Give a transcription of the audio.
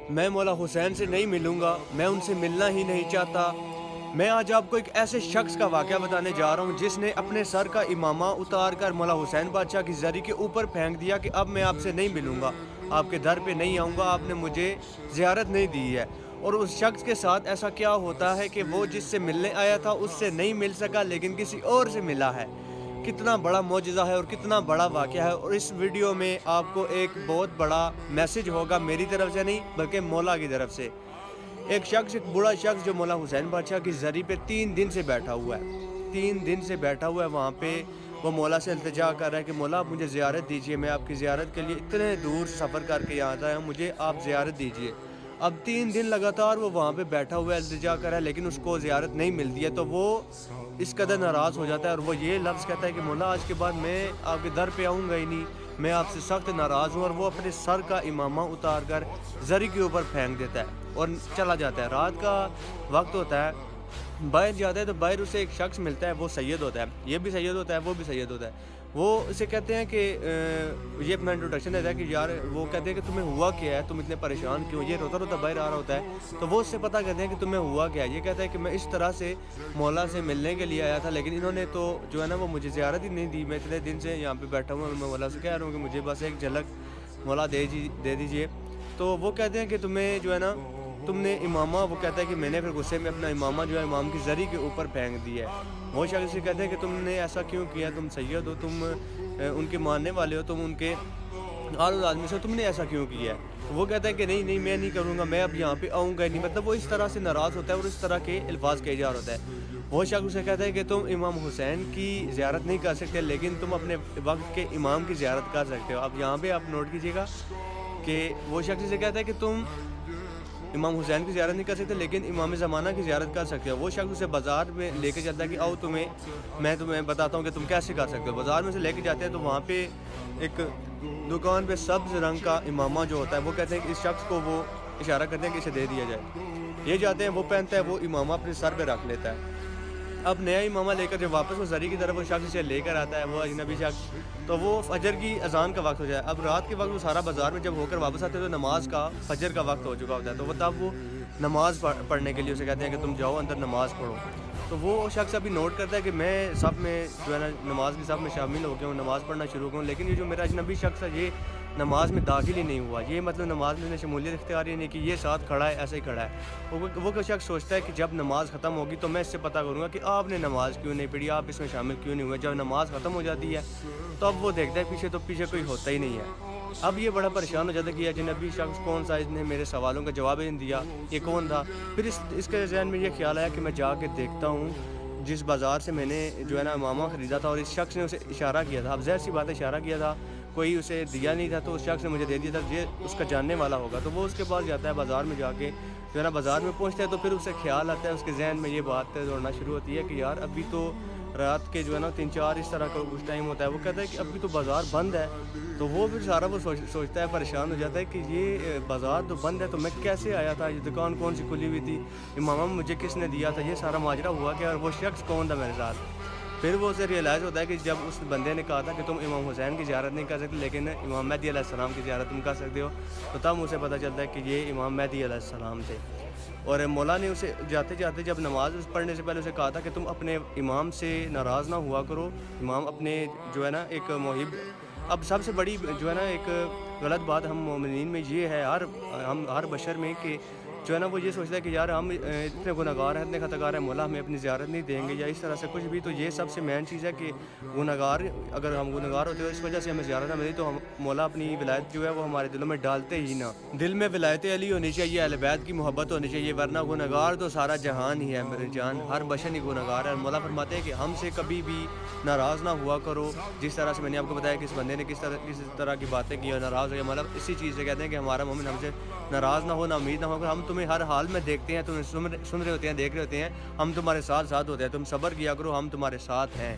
میں مولا حسین سے نہیں ملوں گا، میں ان سے ملنا ہی نہیں چاہتا۔ میں آج آپ کو ایک ایسے شخص کا واقعہ بتانے جا رہا ہوں جس نے اپنے سر کا امامہ اتار کر مولا حسین بادشاہ کی زری کے اوپر پھینک دیا کہ اب میں آپ سے نہیں ملوں گا، آپ کے در پہ نہیں آؤں گا، آپ نے مجھے زیارت نہیں دی ہے۔ اور اس شخص کے ساتھ ایسا کیا ہوتا ہے کہ وہ جس سے ملنے آیا تھا اس سے نہیں مل سکا لیکن کسی اور سے ملا ہے۔ کتنا بڑا معجزہ ہے اور کتنا بڑا واقعہ ہے، اور اس ویڈیو میں آپ کو ایک بہت بڑا میسج ہوگا، میری طرف سے نہیں بلکہ مولا کی طرف سے۔ ایک بڑا شخص جو مولا حسین بادشاہ کی زری پہ 3 دن سے بیٹھا ہوا ہے، 3 دن سے بیٹھا ہوا ہے وہاں پہ، وہ مولا سے التجا کر رہا ہے کہ مولا آپ مجھے زیارت دیجئے، میں آپ کی زیارت کے لیے اتنے دور سفر کر کے یہاں آیا ہوں، مجھے آپ زیارت دیجئے۔ اب 3 دن لگاتار وہ وہاں پہ بیٹھا ہوا ہے، التجا کر رہا ہے، لیکن اس کو زیارت نہیں ملتی ہے، تو وہ اس قدر ناراض ہو جاتا ہے اور وہ یہ لفظ کہتا ہے کہ مولا آج کے بعد میں آپ کے در پہ آؤں گا ہی نہیں، میں آپ سے سخت ناراض ہوں، اور وہ اپنے سر کا امامہ اتار کر زری کے اوپر پھینک دیتا ہے اور چلا جاتا ہے۔ رات کا وقت ہوتا ہے، باہر جاتا ہے تو باہر اسے ایک شخص ملتا ہے، وہ سید ہوتا ہے، یہ بھی سید ہوتا ہے، وہ بھی سید ہوتا ہے۔ وہ اسے کہتے ہیں کہ یہ اپنا انٹروڈکشن دیتا ہے کہ یار، وہ کہتے ہیں کہ تمہیں ہوا کیا ہے، تم اتنے پریشان کیوں؟ یہ روتا روتا باہر آ رہا ہوتا ہے، تو وہ اس سے پتہ کرتے ہیں کہ تمہیں ہوا کیا ہے۔ یہ کہتا ہے کہ میں اس طرح سے مولا سے ملنے کے لیے آیا تھا، لیکن انہوں نے تو جو ہے نا وہ مجھے زیارت ہی نہیں دی، میں اتنے دن سے یہاں پہ بیٹھا ہوں، میں مولا سے کہہ رہا ہوں کہ مجھے بس ایک جھلک مولا دے دیجئے۔ تو وہ کہتے ہیں کہ تمہیں جو ہے نا تم نے امامہ، وہ کہتا ہے کہ میں نے پھر غصے میں اپنا امامہ جو ہے امام کی زری کے اوپر پھینک دیا ہے۔ وہ شخص سے کہتے ہیں کہ تم نے ایسا کیوں کیا، تم سید ہو، تم ان کے ماننے والے ہو، تم ان کے آل آدمی سے، تم نے ایسا کیوں کیا ہے؟ وہ کہتا ہے کہ نہیں میں نہیں کروں گا، میں اب یہاں پہ آؤں گا ہی نہیں، مطلب وہ اس طرح سے ناراض ہوتا ہے اور اس طرح کے الفاظ کہے جا رہا ہوتا ہے۔ وہ شخص اسے کہتا ہے کہ تم امام حسین کی زیارت نہیں کر سکتے لیکن تم اپنے وقت کے امام کی زیارت کر سکتے ہو۔ اب یہاں پہ آپ نوٹ کیجئے گا کہ وہ شخص اسے کہتا ہے کہ تم امام حسین کی زیارت نہیں کر سکتے لیکن امام زمانہ کی زیارت کر سکتے ہو۔ وہ شخص اسے بازار میں لے کے جاتا ہے کہ آؤ میں تمہیں بتاتا ہوں کہ تم کیسے کر سکتے ہو۔ بازار میں سے لے کے جاتے ہیں تو وہاں پہ ایک دکان پہ سبز رنگ کا امامہ جو ہوتا ہے، وہ کہتے ہیں کہ اس شخص کو، وہ اشارہ کرتے ہیں کہ اسے دے دیا جائے۔ یہ جاتے ہیں، وہ پہنتا ہے، وہ امامہ اپنے سر پہ رکھ لیتا ہے۔ اب نیا امامہ لے کر جب واپس وہ زری کی طرف وہ شخص اسے لے کر آتا ہے، وہ اجنبی شخص، تو وہ فجر کی اذان کا وقت ہو جائے۔ اب رات کے وقت وہ سارا بازار میں جب ہو کر واپس آتے ہیں تو نماز کا، فجر کا وقت ہو چکا ہوتا ہے، تو وہ تب وہ نماز پڑھنے کے لیے اسے کہتے ہیں کہ تم جاؤ اندر نماز پڑھو۔ تو وہ شخص ابھی نوٹ کرتا ہے کہ میں سب میں جو ہے نا نماز کی سب میں شامل ہو گیا ہوں، نماز پڑھنا شروع کروں، لیکن یہ جو میرا اجنبی شخص ہے یہ نماز میں داخل ہی نہیں ہوا، یہ مطلب نماز میں نے شمولیت اختیار ہی نہیں کہ یہ ساتھ کھڑا ہے، ایسے ہی کھڑا ہے۔ وہ شخص سوچتا ہے کہ جب نماز ختم ہوگی تو میں اس سے پتہ کروں گا کہ آپ نے نماز کیوں نہیں پڑھی، آپ اس میں شامل کیوں نہیں ہوئے۔ جب نماز ختم ہو جاتی ہے تو اب وہ دیکھتا ہے پیچھے، تو پیچھے کوئی ہوتا ہی نہیں ہے۔ اب یہ بڑا پریشان ہو جاتا ہے کہ اجنبی شخص کون سا، اس نے میرے سوالوں کا جواب ہی نہیں دیا، یہ کون تھا؟ پھر اس کے ذہن میں یہ خیال آیا کہ میں جا کے دیکھتا ہوں جس بازار سے میں نے جو ہے نا امامہ خریدا تھا، اور اس شخص نے اسے اشارہ کیا تھا۔ اب ظاہر سی بات ہے، اشارہ کیا تھا، کوئی اسے دیا نہیں تھا، تو اس شخص نے مجھے دے دیا تھا، یہ اس کا جاننے والا ہوگا۔ تو وہ اس کے پاس جاتا ہے، بازار میں جا کے جو ہے نا بازار میں پہنچتا ہے، تو پھر اسے خیال آتا ہے، اس کے ذہن میں یہ بات دوڑنا شروع ہوتی ہے کہ یار ابھی تو رات کے جو ہے نا 3-4 اس طرح کا کچھ ٹائم ہوتا ہے۔ وہ کہتا ہے کہ ابھی تو بازار بند ہے، تو وہ پھر سارا وہ سوچتا ہے، پریشان ہو جاتا ہے کہ یہ بازار تو بند ہے، تو میں کیسے آیا تھا، یہ دکان کون سی کھلی ہوئی تھی، امامہ مجھے کس نے دیا تھا، یہ سارا ماجرا ہوا کیا، اور وہ شخص کون تھا میرے ساتھ۔ پھر وہ اسے ریئلائز ہوتا ہے کہ جب اس بندے نے کہا تھا کہ تم امام حسین کی زیارت نہیں کر سکتے لیکن امام مہدی علیہ السلام کی زیارت تم کر سکتے ہو، تو تب اسے پتہ چلتا ہے کہ یہ امام مہدی علیہ السلام تھے۔ اور مولا نے اسے جاتے جاتے جب نماز پڑھنے سے پہلے اسے کہا تھا کہ تم اپنے امام سے ناراض نہ ہوا کرو، امام اپنے جو ہے نا ایک محب۔ اب سب سے بڑی جو ہے نا ایک غلط بات ہم مومنین میں یہ ہے، ہر بشر میں، کہ جو ہے نا وہ یہ سوچتا ہے کہ یار ہم اتنے گناہگار ہیں، اتنے خطاکار ہیں، مولا ہمیں اپنی زیارت نہیں دیں گے یا اس طرح سے کچھ بھی۔ تو یہ سب سے مین چیز ہے کہ گناہگار، اگر ہم گناہگار ہوتے ہو اس وجہ سے ہمیں زیارت نہ ملی تو مولا اپنی ولایت جو ہے وہ ہمارے دلوں میں ڈالتے ہی نہ۔ دل میں ولایت علی ہونی چاہیے، اہل بیت کی محبت ہونی چاہیے، ورنہ گناہگار تو سارا جہان ہی ہے میرے جان، ہر بشر ہی گناہگار ہے۔ اور مولا فرماتے ہیں کہ ہم سے کبھی بھی ناراض نہ ہوا کرو، جس طرح سے میں نے آپ کو بتایا کہ اس بندے نے کس طرح کی باتیں کی اور ناراض ہو گیا، مطلب اسی چیز سے کہتے ہیں کہ ہمارا مومن ہم سے ناراض نہ ہو، نا امید نہ ہو، ہم تمہیں ہر حال میں دیکھتے ہیں، تمہیں سن رہے ہوتے ہیں، دیکھ رہے ہوتے ہیں، ہم تمہارے ساتھ ہوتے ہیں، تم صبر کیا کرو، ہم تمہارے ساتھ ہیں۔